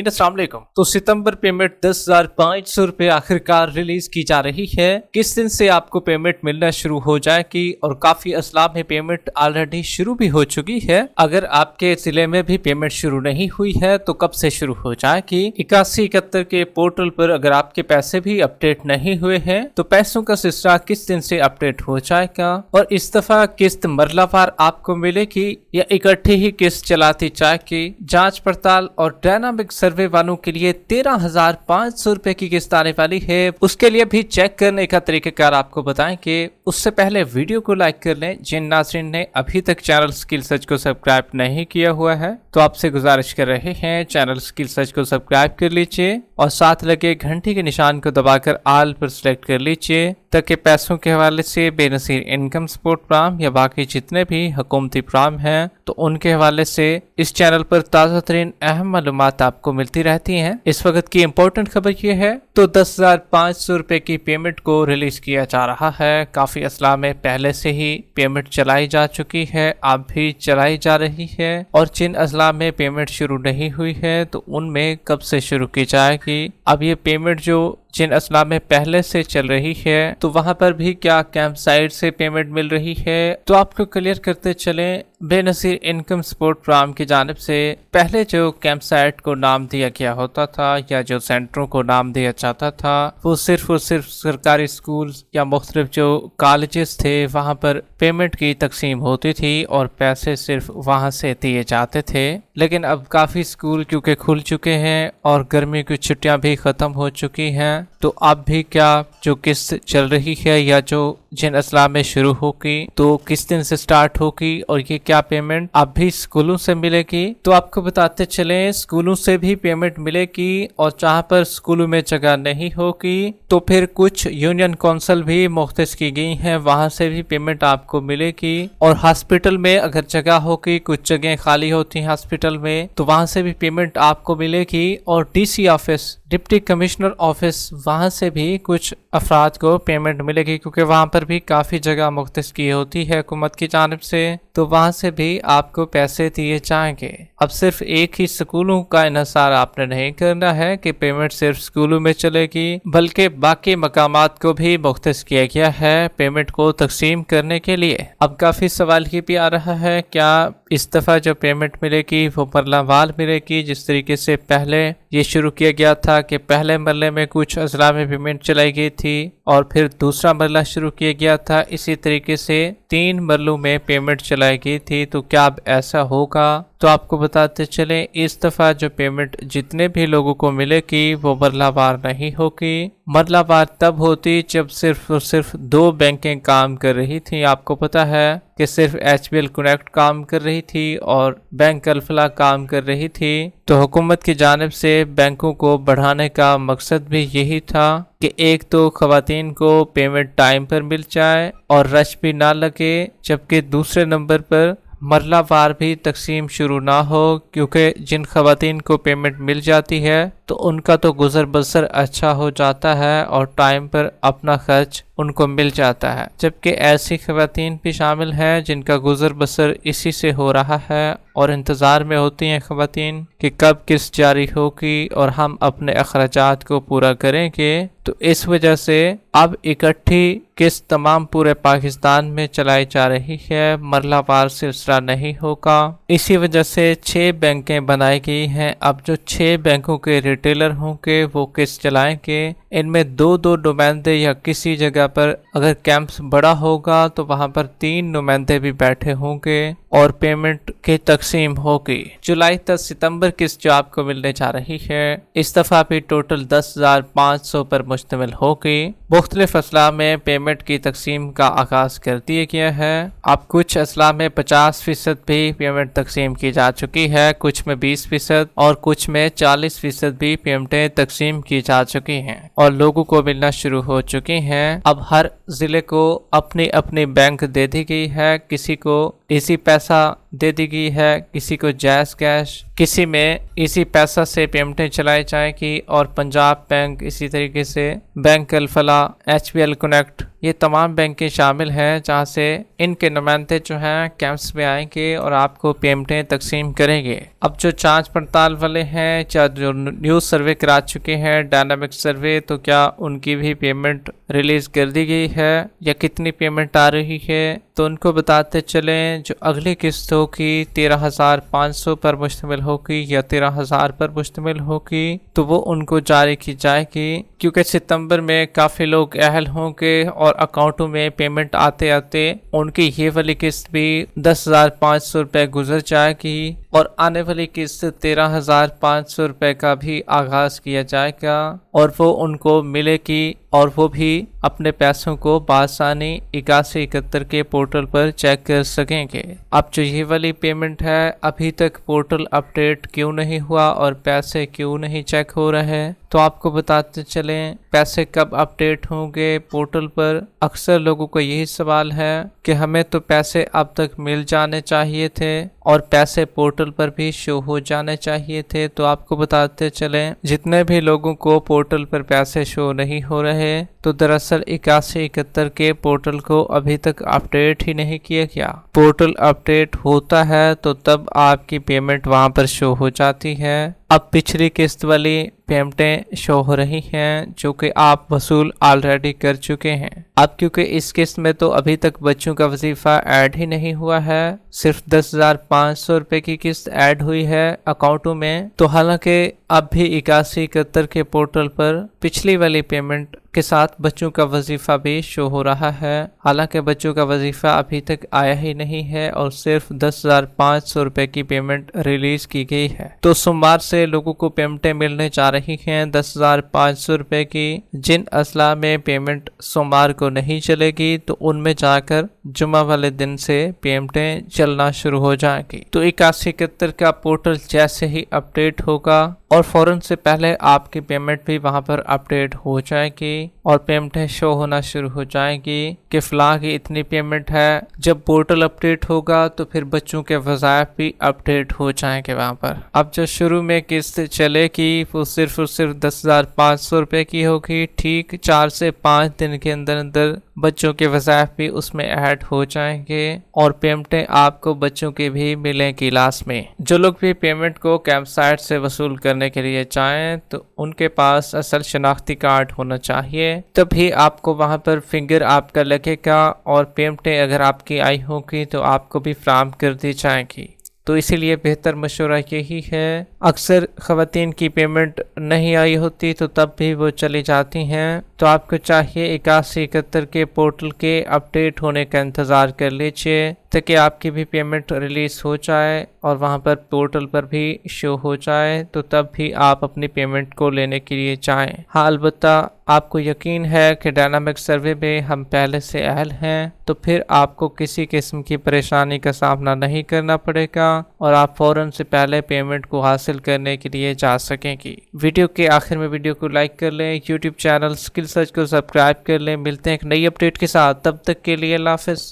अस्सलाम वालेकुम। तो सितंबर पेमेंट 10,500 रुपए आखिरकार रिलीज की जा रही है। किस दिन से आपको पेमेंट मिलना शुरू हो जाएगी और काफी अजला में पेमेंट ऑलरेडी शुरू भी हो चुकी है। अगर आपके जिले में भी पेमेंट शुरू नहीं हुई है तो कब से शुरू हो जाएगी। 8171 के पोर्टल पर अगर आपके पैसे भी अपडेट नहीं हुए हैं तो पैसों का सिलसिला किस दिन से अपडेट हो जाएगा और इस दफा किस्त मरलावार आपको मिलेगी या इकट्ठी ही किस्त चलाती जाएगी। जांच पड़ताल और डायनामिक सर्वे वालों के लिए 13,500 रुपए की किस्त आने वाली है। उसके लिए भी चेक करने का तरीकाकार आपको बताएंगे। उससे पहले वीडियो को लाइक कर लें। जिन नाज़रीन ने अभी तक चैनल स्किल सर्च को सब्सक्राइब नहीं किया हुआ है तो आपसे गुजारिश कर रहे हैं चैनल स्किल सर्च को सब्सक्राइब कर लीजिए और साथ लगे घंटी के निशान को दबाकर ऑल पर सिलेक्ट कर लीजिए ताकि पैसों के हवाले से बेनसीर इनकम सपोर्ट प्रोग्राम या बाकी जितने भी हुकूमती प्रोग्राम हैं तो उनके हवाले से इस चैनल पर ताज़ा तरीन अहम मालूमात आपको मिलती रहती हैं। इस वक्त की इम्पोर्टेंट खबर ये है तो 10,500 रुपए की पेमेंट को रिलीज किया जा रहा है। काफी असला में पहले से ही पेमेंट चलाई जा चुकी है, अब भी चलाई जा रही है और जिन अजला में पेमेंट शुरू नहीं हुई है तो उनमें कब से शुरू की जाएगी। अब ये पेमेंट जो जिन असला में पहले से चल रही है तो वहां पर भी क्या कैंप साइट से पेमेंट मिल रही है तो आपको क्लियर करते चलें। बेनसीर इनकम सपोर्ट प्रोग्राम की जानिब से पहले जो कैंप साइट को नाम दिया गया होता था या जो सेंटरों को नाम दिया जाता था वो सिर्फ और सिर्फ सरकारी स्कूल या मुख्तलिफ जो कॉलेजेस थे वहां पर पेमेंट की तकसीम होती थी और पैसे सिर्फ वहां से दिए जाते थे। लेकिन अब काफ़ी स्कूल क्योंकि खुल चुके हैं और गर्मी की छुट्टियां भी ख़त्म हो चुकी हैं तो अब भी क्या जो किस्त चल रही है या जो जिन असला में शुरू होगी तो किस दिन से स्टार्ट होगी और ये क्या पेमेंट अब भी स्कूलों से मिलेगी। तो आपको बताते चलें स्कूलों से भी पेमेंट मिलेगी और जहाँ पर स्कूलों में जगह नहीं होगी तो फिर कुछ यूनियन काउंसिल भी मुख्तस की गई हैं वहाँ से भी पेमेंट आपको मिलेगी। और हॉस्पिटल में अगर जगह होगी, कुछ जगह खाली होती हैं हॉस्पिटल में तो वहाँ से भी पेमेंट आपको मिलेगी। और DC office deputy commissioner office वहाँ से भी कुछ अफराद को पेमेंट मिलेगी क्योंकि वहाँ पर भी काफ़ी जगह मुख्तस की होती है हुकूमत की जानिब से तो वहाँ से भी आपको पैसे दिए जाएंगे। अब सिर्फ एक ही स्कूलों का इन्हिसार आपने नहीं करना है कि पेमेंट सिर्फ स्कूलों में चलेगी बल्कि बाकी मकामात को भी मुख्तस किया गया है पेमेंट को तकसीम करने के लिए। अब काफ़ी सवाल ये भी आ रहा है क्या इस दफ़ा जो पेमेंट मिलेगी वो मरलावार मिलेगी जिस तरीके से पहले ये शुरू किया गया था कि पहले मरले में कुछ अजला में पेमेंट चलाई गई थी और फिर दूसरा मरला शुरू किया गया था। इसी तरीके से 3 मरलों में पेमेंट चलाई गई थी तो क्या अब ऐसा होगा। तो आपको बताते चलें इस दफ़ा जो पेमेंट जितने भी लोगों को मिलेगी वो मरलावार नहीं होगी। मरलावार तब होती जब सिर्फ और सिर्फ 2 बैंकें काम कर रही थी। आपको पता है कि सिर्फ HBL कनेक्ट काम कर रही थी और बैंक अल-फलाह काम कर रही थी। तो हुकूमत की जानिब से बैंकों को बढ़ाने का मकसद भी यही था कि एक तो खवातीन को पेमेंट टाइम पर मिल जाए और रश भी ना लगे, जबकि दूसरे नंबर पर मरलावार भी तकसीम शुरू ना हो क्योंकि जिन खवातीन को पेमेंट मिल जाती है तो उनका तो गुजर बसर अच्छा हो जाता है और टाइम पर अपना खर्च उनको मिल जाता है। जबकि ऐसी खवातीन भी शामिल हैं जिनका गुजर बसर इसी से हो रहा है और इंतज़ार में होती हैं खवातीन कि कब किस्त जारी होगी और हम अपने अखराजात को पूरा करेंगे। तो इस वजह से अब इकट्ठी किस्त तमाम पूरे पाकिस्तान में चलाई जा रही है, मरलावार सिलसिला नहीं होगा। इसी वजह से 6 बैंकें बनाई गई हैं। अब जो 6 बैंकों के रिटेलर होंगे वो किस्त चलाएंगे। इनमें 2-2 नुमाइंदे या किसी जगह पर अगर कैंप्स बड़ा होगा तो वहां पर 3 नुमाइंदे भी बैठे होंगे और पेमेंट की तकसीम होगी। जुलाई 10 सितंबर किस्त जो आपको मिलने जा रही है इस दफ़ा भी टोटल 10,500 पर मुश्तमिल होगी। मुख्तलिफ असला में पेमेंट की तकसीम का आगाज कर दिया गया है। अब कुछ असला में 50% भी पेमेंट तकसीम की जा चुकी है, कुछ में 20% और कुछ में 40% भी पेमेंटें तकसीम की जा चुकी हैं और लोगों को मिलना शुरू हो चुकी हैं। अब हर जिले को अपनी अपनी बैंक दे दी गई है। किसी को इसी पैसा दे दी गई है, किसी को जैज़ कैश, किसी में इसी पैसा से पेमेंटें चलाई जाएगी। और पंजाब बैंक, इसी तरीके से बैंक अल-फला, HBL कनेक्ट, ये तमाम बैंकें शामिल हैं जहां से इनके नुमाइंदे जो हैं कैंप्स में आएंगे और आपको पेमेंटें तकसीम करेंगे। अब जो जांच पड़ताल वाले हैं, या जो न्यूज़ सर्वे करा चुके हैं, डायनामिक सर्वे, तो क्या उनकी भी पेमेंट रिलीज कर दी गई है या कितनी पेमेंट आ रही है, तो उनको बताते चलें। जो अगली किस्त होगी 13,500 पर मुश्तमिल होगी या 13,000 पर मुश्तमिल होगी, तो वो उनको जारी की जाएगी, क्योंकि सितंबर में काफ़ी लोग अहल होंगे और अकाउंटों में पेमेंट आते आते उनकी ये वाली किस्त भी 10,500 रुपये गुजर जाएगी और आने वाली किस्त 13,500 रुपये का भी आगाज़ किया जाएगा और वो उनको मिलेगी और वो भी अपने पैसों को बासानी 8171 के पोर्टल पर चेक कर सकेंगे। अब जो ये वाली पेमेंट है, अभी तक पोर्टल अपडेट क्यों नहीं हुआ और पैसे क्यों नहीं चेक हो रहे, तो आपको बताते चलें पैसे कब अपडेट होंगे पोर्टल पर। अक्सर लोगों को यही सवाल है कि हमें तो पैसे अब तक मिल जाने चाहिए थे और पैसे पोर्टल पर भी शो हो जाने चाहिए थे। तो आपको बताते चलें जितने भी लोगों को पोर्टल पर पैसे शो नहीं हो रहे, तो दरअसल 8171 के पोर्टल को अभी तक अपडेट ही नहीं किया गया। पोर्टल अपडेट होता है तो तब आपकी पेमेंट वहां पर शो हो जाती है। अब पिछली किस्त वाली पेमेंटें शो हो रही हैं जो कि आप वसूल ऑलरेडी कर चुके हैं। अब क्योंकि इस किस्त में तो अभी तक बच्चों का वजीफा ऐड ही नहीं हुआ है, सिर्फ 10,500 रुपए की किस्त ऐड हुई है अकाउंटों में, तो हालांकि अब भी 8171 के पोर्टल पर पिछली वाली पेमेंट के साथ बच्चों का वजीफा भी शो हो रहा है। हालांकि बच्चों का वजीफा अभी तक आया ही नहीं है और सिर्फ 10,500 रुपए की पेमेंट रिलीज की गई है। तो सोमवार से लोगों को पेमेंटें मिलने जा रही हैं 10,500 रुपए की। जिन असला में पेमेंट सोमवार को नहीं चलेगी तो उनमें जाकर जुमा वाले दिन से पेमेंटें चलना शुरू हो जाएगी। तो 8171 का पोर्टल जैसे ही अपडेट होगा और फौरन से पहले आपकी पेमेंट भी वहां पर अपडेट हो जाएगी और पेमेंटें शो होना शुरू हो जाएंगी कि फलां की इतनी पेमेंट है। जब पोर्टल अपडेट होगा तो फिर बच्चों के वज़ाइफ भी अपडेट हो जाएंगे वहां पर। अब जो शुरू में किस्त चलेगी वो सिर्फ और सिर्फ 10,500 रुपए की होगी। ठीक 4 से 5 दिन के अंदर अंदर बच्चों के वज़ाइफ भी उसमें ऐड हो जाएंगे और पेमेंटें आपको बच्चों के भी मिलेंगी लास्ट में। जो लोग भी पेमेंट को कैंप साइट से वसूल करने के लिए चाहें तो उनके पास असल शनाख्ती कार्ड होना चाहिए, तभी आपको वहां पर फिंगर आपका लगेगा और पेमेंटें अगर आपकी आई होगी तो आपको भी फ्राहम कर दी जाएंगी। तो इसीलिए बेहतर मशवरा यही है, अक्सर ख़वातीन की पेमेंट नहीं आई होती तो तब भी वो चली जाती हैं, तो आपको चाहिए 8171 के पोर्टल के अपडेट होने का इंतज़ार कर लीजिए ताकि आपकी भी पेमेंट रिलीज़ हो जाए और वहां पर पोर्टल पर भी शो हो जाए, तो तब भी आप अपनी पेमेंट को लेने के लिए चाहें। हाँ, अलबत्ता आपको यकीन है कि डायनामिक सर्वे में हम पहले से अहल हैं, तो फिर आपको किसी किस्म की परेशानी का सामना नहीं करना पड़ेगा और आप फौरन से पहले पेमेंट को हासिल करने के लिए जा सकेंगी। वीडियो के आखिर में वीडियो को लाइक कर लें, यूट्यूब चैनल स्किल सर्च को सब्सक्राइब कर लें। मिलते हैं एक नई अपडेट के साथ, तब तक के लिए अल्लाह हाफ़िज़।